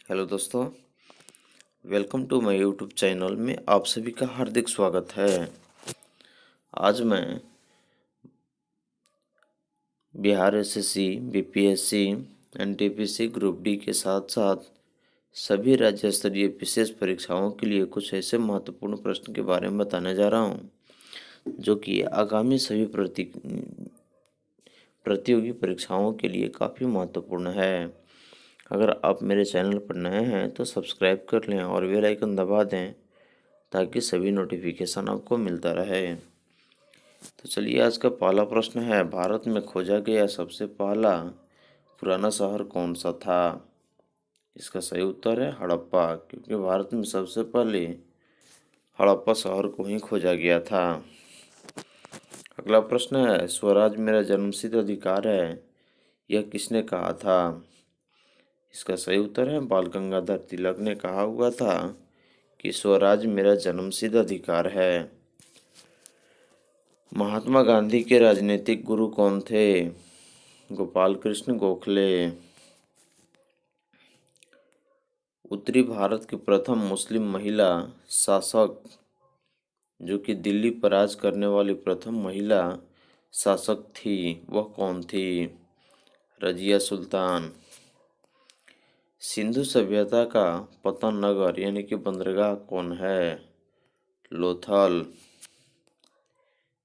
Hello दोस्तों, welcome to my YouTube channel में आप सभी का हार्दिक स्वागत है। आज मैं Bihar SSC, BPSC, NTPC group D के साथ साथ सभी राज्य स्तरीय विशेष परीक्षाओं के लिए कुछ ऐसे महत्वपूर्ण प्रश्न के बारे में बताने जा रहा हूं जो कि आगामी सभी प्रतियोगी परीक्षाओं के लिए काफ़ी महत्वपूर्ण है। अगर आप मेरे चैनल पर नए हैं तो सब्सक्राइब कर लें और बेल आइकन दबा दें ताकि सभी नोटिफिकेशन आपको मिलता रहे। तो चलिए, आज का पहला प्रश्न है, भारत में खोजा गया सबसे पहला पुराना शहर कौन सा था? इसका सही उत्तर है हड़प्पा, क्योंकि भारत में सबसे पहले हड़प्पा शहर को ही खोजा गया था। अगला प्रश्न है, स्वराज मेरा जन्मसिद्ध अधिकार है, यह किसने कहा था? इसका सही उत्तर है बाल गंगाधर तिलक ने कहा हुआ था कि स्वराज मेरा जन्मसिद्ध अधिकार है। महात्मा गांधी के राजनीतिक गुरु कौन थे? गोपाल कृष्ण गोखले। उत्तरी भारत की प्रथम मुस्लिम महिला शासक, जो कि दिल्ली पर राज करने वाली प्रथम महिला शासक थी, वह कौन थी? रजिया सुल्तान। सिंधु सभ्यता का पतन नगर यानी कि बंदरगाह कौन है? लोथल।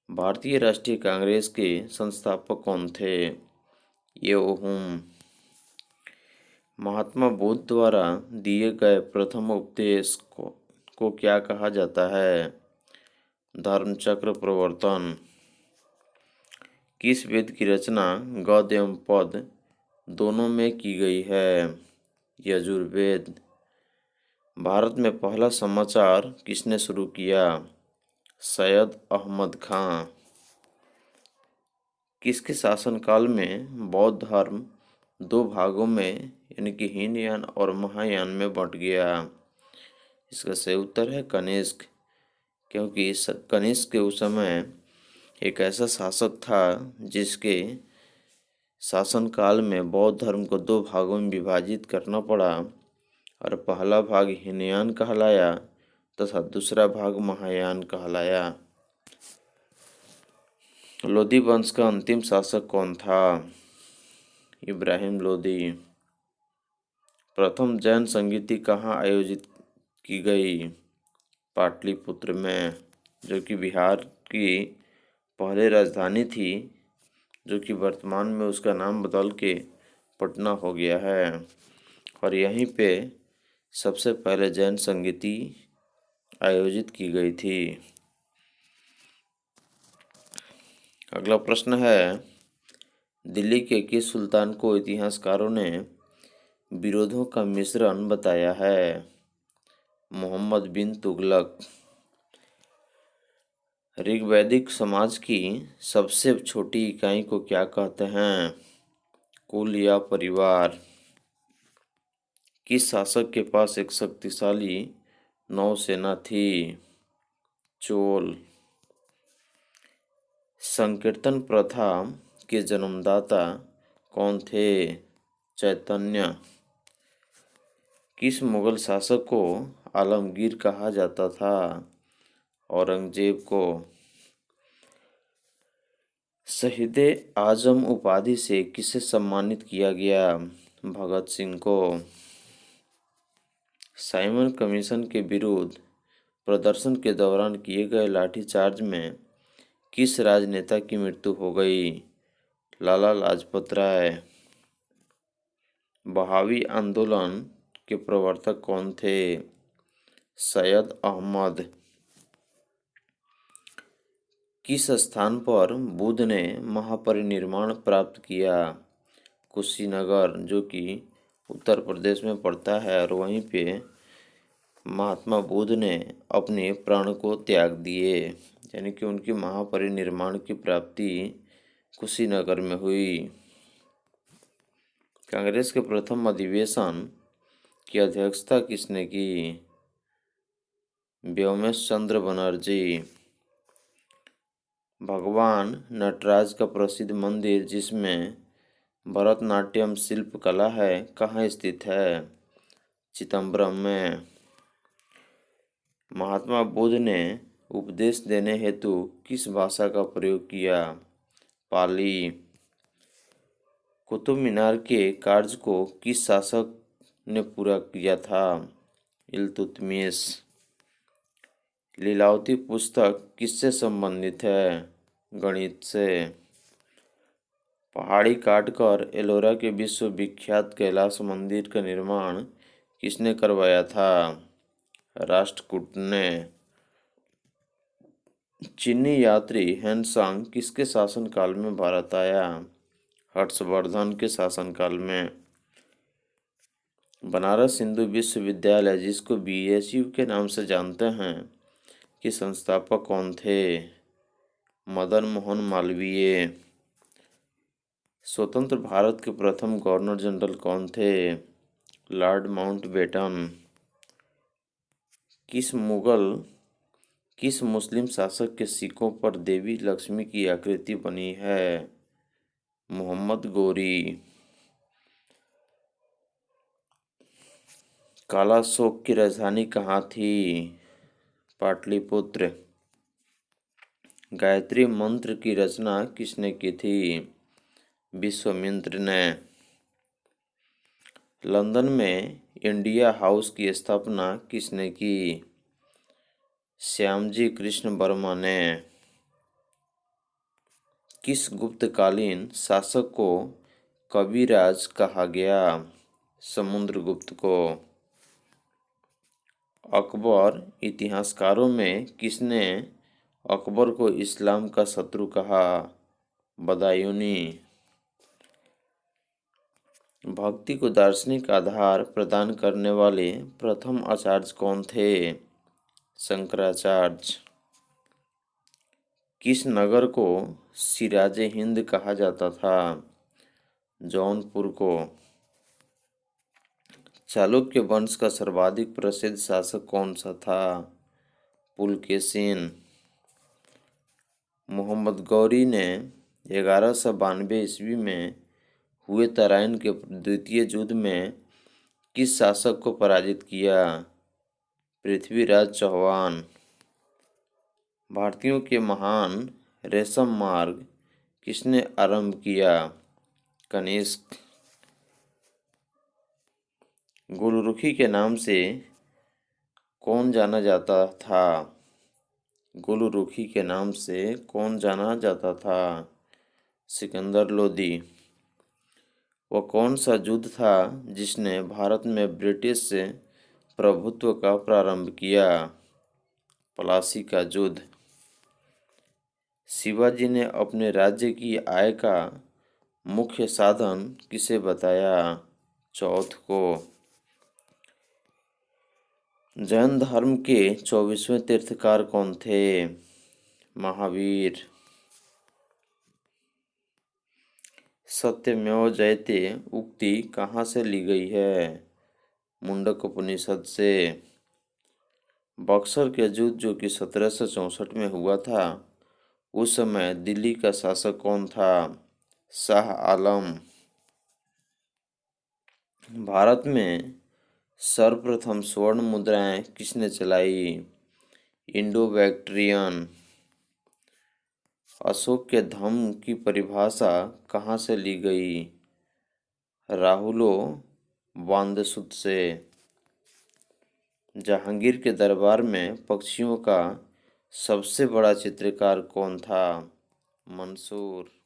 भारतीय राष्ट्रीय कांग्रेस के संस्थापक कौन थे? येओ हुम। महात्मा बुद्ध द्वारा दिए गए प्रथम उपदेश को क्या कहा जाता है? धर्मचक्र प्रवर्तन। किस वेद की रचना गद्य एवं पद दोनों में की गई है? यजुर्वेद। भारत में पहला समाचार किसने शुरू किया? सैयद अहमद खां। किसके शासनकाल में बौद्ध धर्म दो भागों में यानी कि हीनयान और महायान में बंट गया? इसका सही उत्तर है कनिष्क, क्योंकि कनिष्क के उस समय एक ऐसा शासक था जिसके शासनकाल में बौद्ध धर्म को दो भागों में विभाजित करना पड़ा और पहला भाग हीनयान कहलाया तथा दूसरा भाग महायान कहलाया। लोदी वंश का अंतिम शासक कौन था? इब्राहिम लोदी। प्रथम जैन संगीति कहाँ आयोजित की गई? पाटलिपुत्र में, जो कि बिहार की पहले राजधानी थी, जो कि वर्तमान में उसका नाम बदल के पटना हो गया है। और यहीं पे सबसे पहले जैन संगीति आयोजित की गई थी। अगला प्रश्न है, दिल्ली के किस सुल्तान को इतिहासकारों ने विरोधों का मिश्रण बताया है? मोहम्मद बिन तुगलक। ऋग्वैदिक समाज की सबसे छोटी इकाई को क्या कहते हैं? कुल या परिवार। किस शासक के पास एक शक्तिशाली नौसेना थी? चोल। संकीर्तन प्रथा के जन्मदाता कौन थे? चैतन्य। किस मुगल शासक को आलमगीर कहा जाता था? औरंगजेब को। शहीदे आजम उपाधि से किसे सम्मानित किया गया? भगत सिंह को। साइमन कमीशन के विरुद्ध प्रदर्शन के दौरान किए गए लाठीचार्ज में किस राजनेता की मृत्यु हो गई? लाला लाजपत राय। बहावी आंदोलन के प्रवर्तक कौन थे? सैयद अहमद। किस स्थान पर बुद्ध ने महापरिनिर्वाण प्राप्त किया? कुशीनगर, जो कि उत्तर प्रदेश में पड़ता है, और वहीं पे महात्मा बुद्ध ने अपने प्राण को त्याग दिए, यानी कि उनकी महापरिनिर्वाण की प्राप्ति कुशीनगर में हुई। कांग्रेस के प्रथम अधिवेशन की अध्यक्षता किसने की? व्योमेश चंद्र बनर्जी। भगवान नटराज का प्रसिद्ध मंदिर जिसमें भरतनाट्यम शिल्प कला है कहाँ स्थित है? चिदम्बरम में। महात्मा बुद्ध ने उपदेश देने हेतु किस भाषा का प्रयोग किया? पाली। कुतुब मीनार के कार्य को किस शासक ने पूरा किया था? इल्तुतमिश। लीलावती पुस्तक किससे संबंधित है? गणित से। पहाड़ी काटकर एलोरा के विश्व विख्यात कैलाश मंदिर का निर्माण किसने करवाया था? राष्ट्रकूट ने। चीनी यात्री ह्वेनसांग किसके शासनकाल में भारत आया? हर्षवर्धन के शासनकाल में। बनारस हिंदू विश्वविद्यालय, जिसको BSU के नाम से जानते हैं, के संस्थापक कौन थे? मदन मोहन मालवीय। स्वतंत्र भारत के प्रथम गवर्नर जनरल कौन थे? Lord Mountbatten. किस मुस्लिम शासक के सिक्कों पर देवी लक्ष्मी की आकृति बनी है? मोहम्मद गोरी। काला शोक की राजधानी कहाँ थी? पाटलिपुत्र। गायत्री मंत्र की रचना किसने की थी? विश्वामित्र ने। लंदन में इंडिया हाउस की स्थापना किसने की? श्यामजी कृष्ण वर्मा ने। किस गुप्तकालीन शासक को कविराज कहा गया? समुद्रगुप्त को। अकबर इतिहासकारों में किसने अकबर को इस्लाम का शत्रु कहा? बदायूनी। भक्ति को दार्शनिक आधार प्रदान करने वाले प्रथम आचार्य कौन थे? शंकराचार्य। किस नगर को सिराजे हिंद कहा जाता था? जौनपुर को। चालुक्य वंश का सर्वाधिक प्रसिद्ध शासक कौन सा था? पुलकेशिन। मोहम्मद गौरी ने 1192 ईस्वी में हुए तराइन के द्वितीय युद्ध में किस शासक को पराजित किया? पृथ्वीराज चौहान। भारतीयों के महान रेशम मार्ग किसने आरंभ किया? कनिष्क। गुलरुखी के नाम से कौन जाना जाता था? गुलरुखी के नाम से कौन जाना जाता था? सिकंदर लोदी। वह कौन सा युद्ध था जिसने भारत में ब्रिटिश से प्रभुत्व का प्रारंभ किया? प्लासी का युद्ध। शिवाजी ने अपने राज्य की आय का मुख्य साधन किसे बताया? चौथ को। जैन धर्म के 24वें तीर्थकार कौन थे? महावीर। सत्यमेव जयते उक्ति कहाँ से ली गई है? मुंडक उपनिषद से। बक्सर के युद्ध जो कि 1764 में हुआ था, उस समय दिल्ली का शासक कौन था? शाह आलम। भारत में सर्वप्रथम स्वर्ण मुद्राएं किसने चलाई? Indo Bactrian. अशोक के धम्म की परिभाषा कहाँ से ली गई? राहुलो वानदसुत से। जहांगीर के दरबार में पक्षियों का सबसे बड़ा चित्रकार कौन था? मंसूर।